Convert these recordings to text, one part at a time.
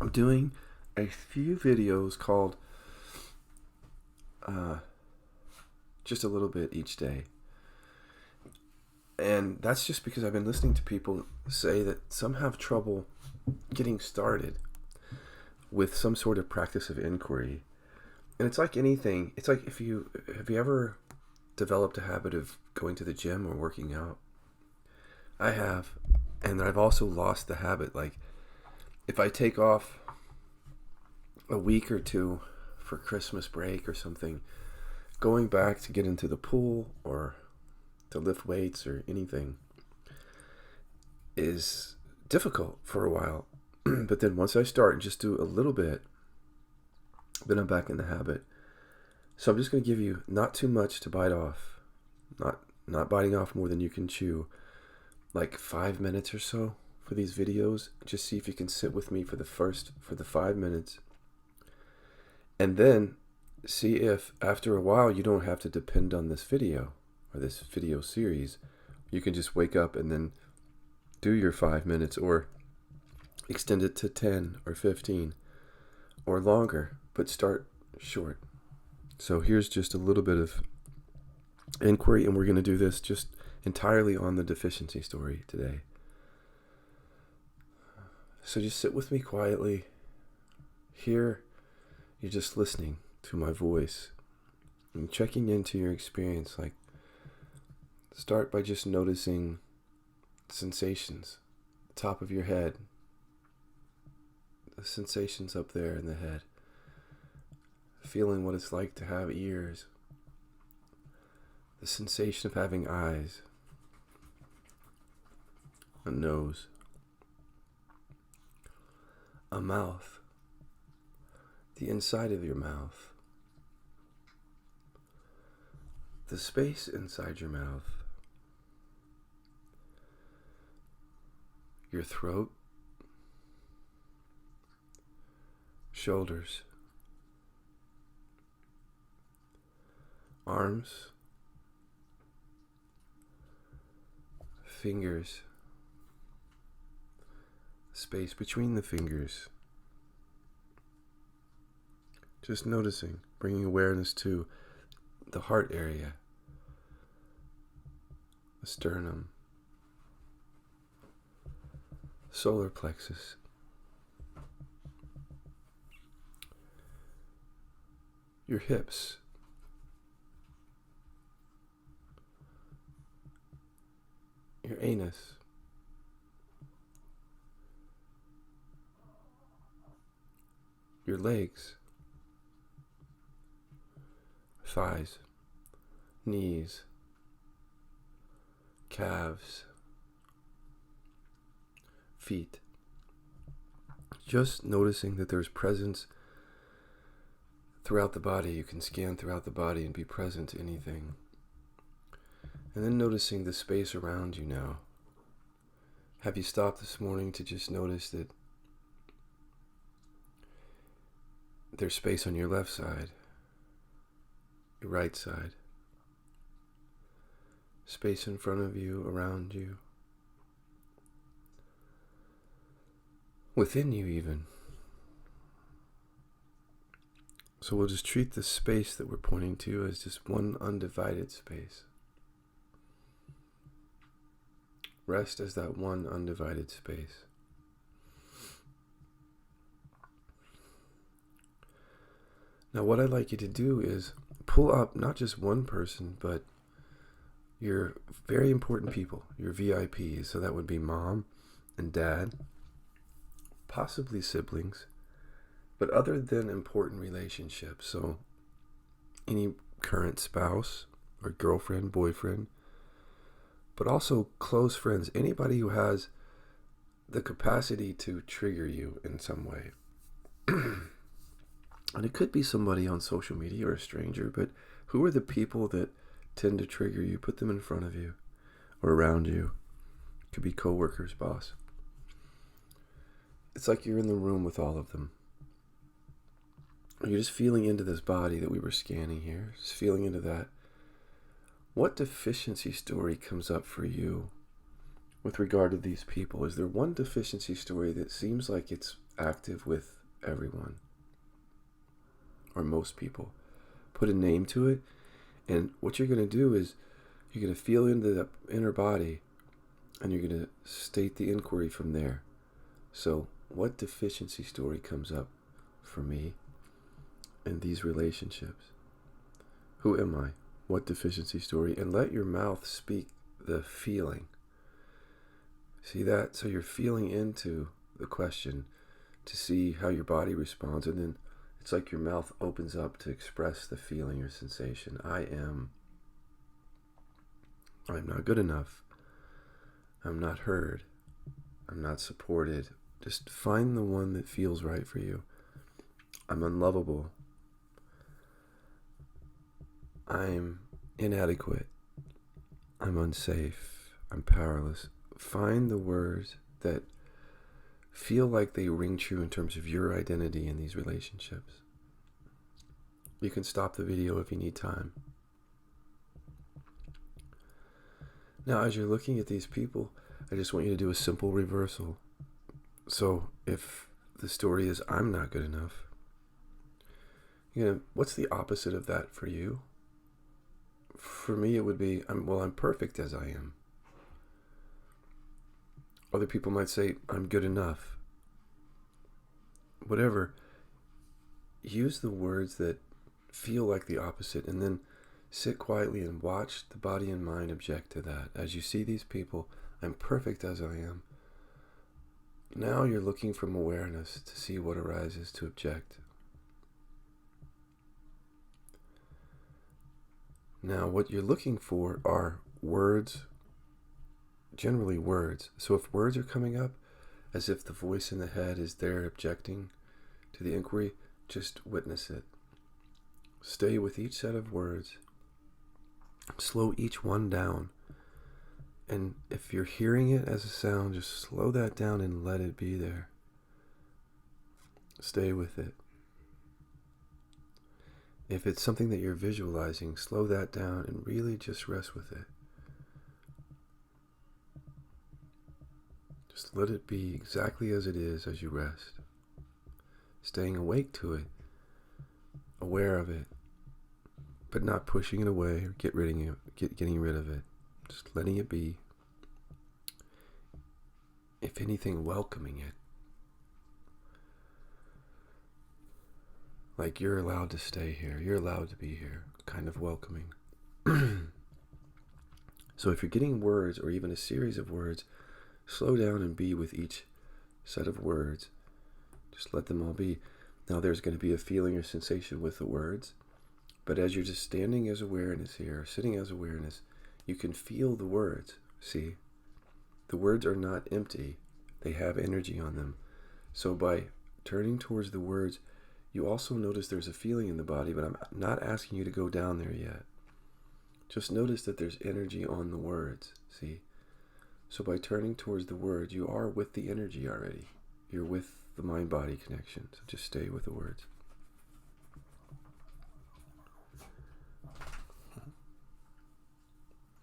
I'm doing a few videos called just a little bit each day. And that's just because I've been listening to people say that some have trouble getting started with some sort of practice of inquiry. And it's like anything. It's like if you have you ever developed a habit of going to the gym or working out? I have, and I've also lost the habit. Like if I take off a week or two for Christmas break or something, going back to get into the pool or to lift weights or anything is difficult for a while. But then once I start and just do a little bit, then I'm back in the habit. So I'm just going to give you not too much to bite off, not biting off more than you can chew, like 5 minutes or so for these videos. Just see if you can sit with me for the 5 minutes, and then see if after a while you don't have to depend on this video or this video series. You can just wake up and then do your 5 minutes, or extend it to 10 or 15 or longer, but start short. So here's just a little bit of inquiry, and we're going to do this just entirely on the deficiency story today. So just sit with me quietly. Here, you're just listening to my voice and checking into your experience. Like, start by just noticing sensations, the top of your head, the sensations up there in the head, feeling what it's like to have ears, the sensation of having eyes, a nose, a mouth, the inside of your mouth, the space inside your mouth, your throat, shoulders, arms, fingers, space between the fingers. Just noticing, bringing awareness to the heart area, the sternum, solar plexus, your hips, your anus, your legs, thighs, knees, calves, feet. Just noticing that there's presence throughout the body. You can scan throughout the body and be present to anything. And then noticing the space around you now. Have you stopped this morning to just notice that there's space on your left side, your right side, space in front of you, around you, within you even? So we'll just treat the space that we're pointing to as just one undivided space. Rest as that one undivided space. Now what I'd like you to do is pull up not just one person, but your very important people, your VIPs. So that would be mom and dad, possibly siblings, but other than important relationships. So any current spouse or girlfriend, boyfriend, but also close friends, anybody who has the capacity to trigger you in some way. And it could be somebody on social media or a stranger, but who are the people that tend to trigger you? Put them in front of you or around you. It could be coworkers, boss. It's like you're in the room with all of them. You're just feeling into this body that we were scanning here, just feeling into that. What deficiency story comes up for you with regard to these people? Is there one deficiency story that seems like it's active with everyone or most people? Put a name to it, and what you're going to do is you're going to feel into the inner body, and you're going to state the inquiry from there. So, what deficiency story comes up for me in these relationships? Who am I? What deficiency story? And let your mouth speak the feeling. See that? So you're feeling into the question to see how your body responds, and then it's like your mouth opens up to express the feeling or sensation. I'm not good enough. I'm not heard. I'm not supported. Just find the one that feels right for you. I'm unlovable. I'm inadequate. I'm unsafe. I'm powerless. Find the words that feel like they ring true in terms of your identity in these relationships. You can stop the video if you need time. Now, as you're looking at these people, I just want you to do a simple reversal. So if the story is, I'm not good enough, what's the opposite of that for you? For me, it would be, I'm perfect as I am. Other people might say, I'm good enough. Whatever. Use the words that feel like the opposite, and then sit quietly and watch the body and mind object to that. As you see these people, I'm perfect as I am. Now you're looking from awareness to see what arises to object. Now, what you're looking for are words, generally words. So if words are coming up, as if the voice in the head is there objecting to the inquiry, just witness it. Stay with each set of words. Slow each one down. And if you're hearing it as a sound, just slow that down and let it be there. Stay with it. If it's something that you're visualizing, slow that down and really just rest with it. Just let it be exactly as it is as you rest. Staying awake to it, aware of it, but not pushing it away or getting rid of it. Just letting it be. If anything, welcoming it. Like you're allowed to stay here. You're allowed to be here. Kind of welcoming. So if you're getting words or even a series of words, slow down and be with each set of words. Just let them all be. Now there's going to be a feeling or sensation with the words. But as you're just standing as awareness here, sitting as awareness, you can feel the words. See? The words are not empty. They have energy on them. So by turning towards the words, you also notice there's a feeling in the body, but I'm not asking you to go down there yet. Just notice that there's energy on the words. See? So by turning towards the words, you are with the energy already. You're with the mind-body connection. So just stay with the words.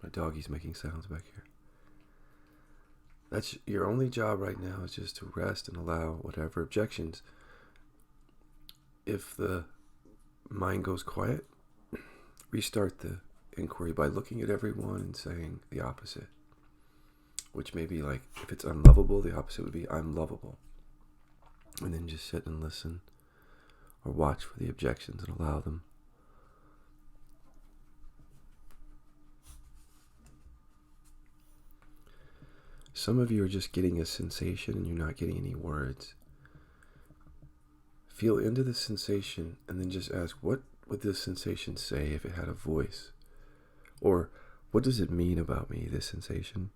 My doggy's making sounds back here. That's your only job right now, is just to rest and allow whatever objections. If the mind goes quiet, restart the inquiry by looking at everyone and saying the opposite. Which may be like, if it's unlovable, the opposite would be I'm lovable. And then just sit and listen or watch for the objections and allow them. Some of you are just getting a sensation and you're not getting any words. Feel into the sensation and then just ask, what would this sensation say if it had a voice? Or what does it mean about me, this sensation?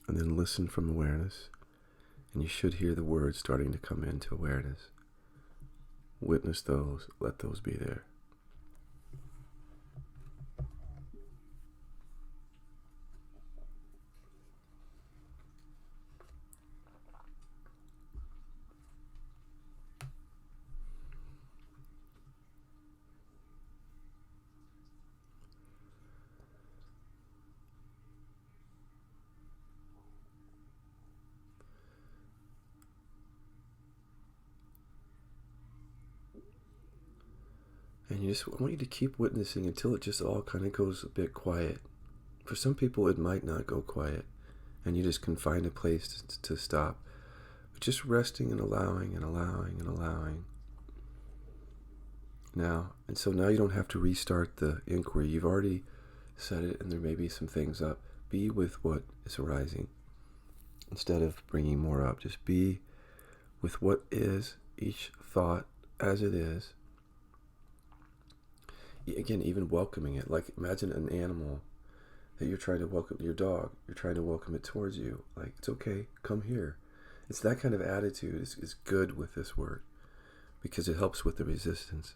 And then listen from awareness. And you should hear the words starting to come into awareness. Witness those, let those be there. And I want you to keep witnessing until it just all kind of goes a bit quiet. For some people, it might not go quiet, and you just can find a place to stop. But just resting and allowing and allowing and allowing. Now, and so now you don't have to restart the inquiry. You've already said it, and there may be some things up. Be with what is arising instead of bringing more up. Just be with what is, each thought as it is. Again, even welcoming it. Like, imagine an animal that you're trying to welcome, your dog, you're trying to welcome it towards you. Like, it's okay, come here. It's that kind of attitude is good with this work because it helps with the resistance.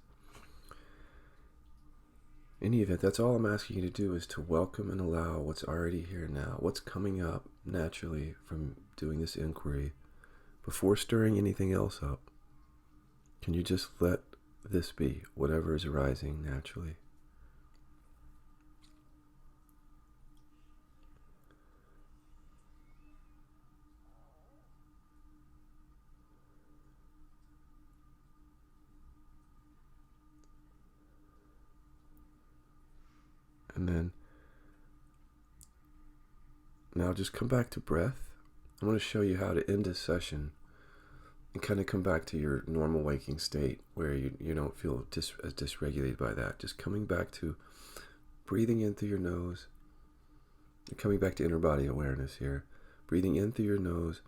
In any event, that's all I'm asking you to do is to welcome and allow what's already here now, what's coming up naturally from doing this inquiry before stirring anything else up. Can you just let this be, whatever is arising naturally? And then, now just come back to breath. I'm going to show you how to end this session and kind of come back to your normal waking state where you don't feel as dysregulated by that. Just coming back to breathing in through your nose. You're coming back to inner body awareness here. Breathing in through your nose.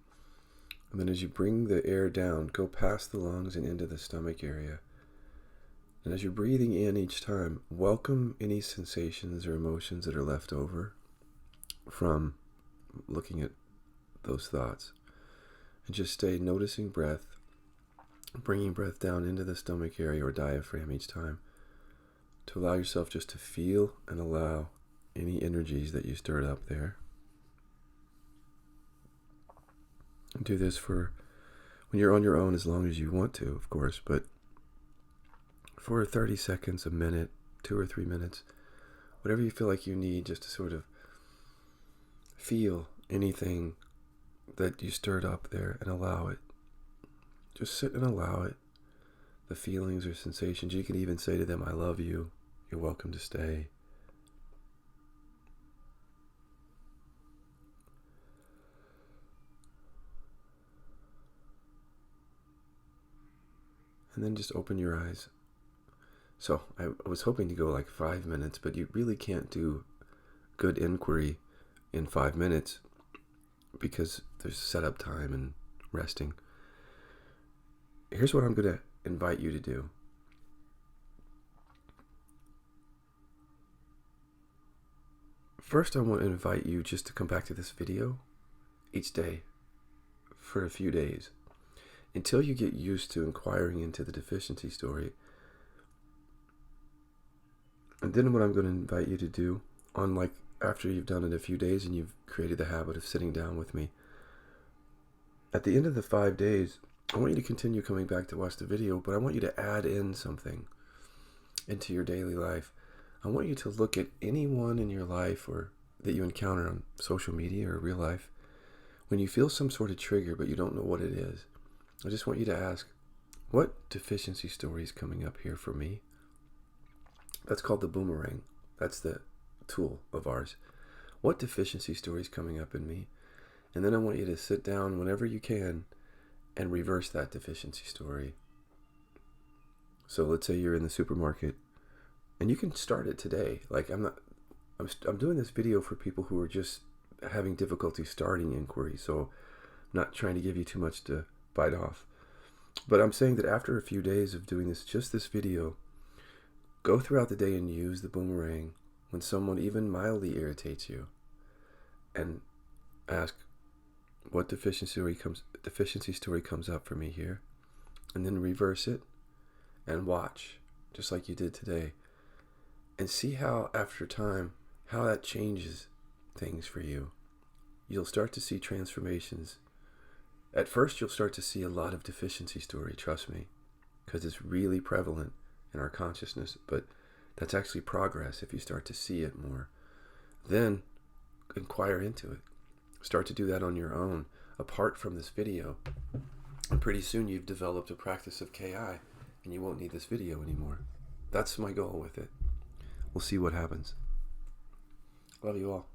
And then as you bring the air down, go past the lungs and into the stomach area. And as you're breathing in each time, welcome any sensations or emotions that are left over from looking at those thoughts. And just stay noticing breath, bringing breath down into the stomach area or diaphragm each time to allow yourself just to feel and allow any energies that you stirred up there. And do this for when you're on your own as long as you want to, of course, but for 30 seconds, a minute, 2 or 3 minutes, whatever you feel like you need just to sort of feel anything that you stirred up there and allow it. Just sit and allow it. The feelings or sensations. You can even say to them, I love you. You're welcome to stay. And then just open your eyes. So I was hoping to go like 5 minutes, but you really can't do good inquiry in 5 minutes because there's setup time and resting. Here's what I'm going to invite you to do. First, I want to invite you just to come back to this video each day for a few days until you get used to inquiring into the deficiency story. And then what I'm going to invite you to do after you've done it a few days and you've created the habit of sitting down with me, at the end of the 5 days, I want you to continue coming back to watch the video, but I want you to add in something into your daily life. I want you to look at anyone in your life or that you encounter on social media or real life. When you feel some sort of trigger, but you don't know what it is, I just want you to ask, what deficiency story is coming up here for me? That's called the boomerang. That's the tool of ours. What deficiency story is coming up in me? And then I want you to sit down whenever you can and reverse that deficiency story. So let's say you're in the supermarket and you can start it today. Like I'm doing this video for people who are just having difficulty starting inquiry. So I'm not trying to give you too much to bite off. But I'm saying that after a few days of doing just this video, go throughout the day and use the boomerang when someone even mildly irritates you and ask, what deficiency story comes up for me here? And then reverse it and watch, just like you did today. And see how, after time, how that changes things for you. You'll start to see transformations. At first, you'll start to see a lot of deficiency story, trust me, because it's really prevalent in our consciousness, but that's actually progress if you start to see it more. Then inquire into it. Start to do that on your own, apart from this video. And pretty soon you've developed a practice of KI, and you won't need this video anymore. That's my goal with it. We'll see what happens. Love you all.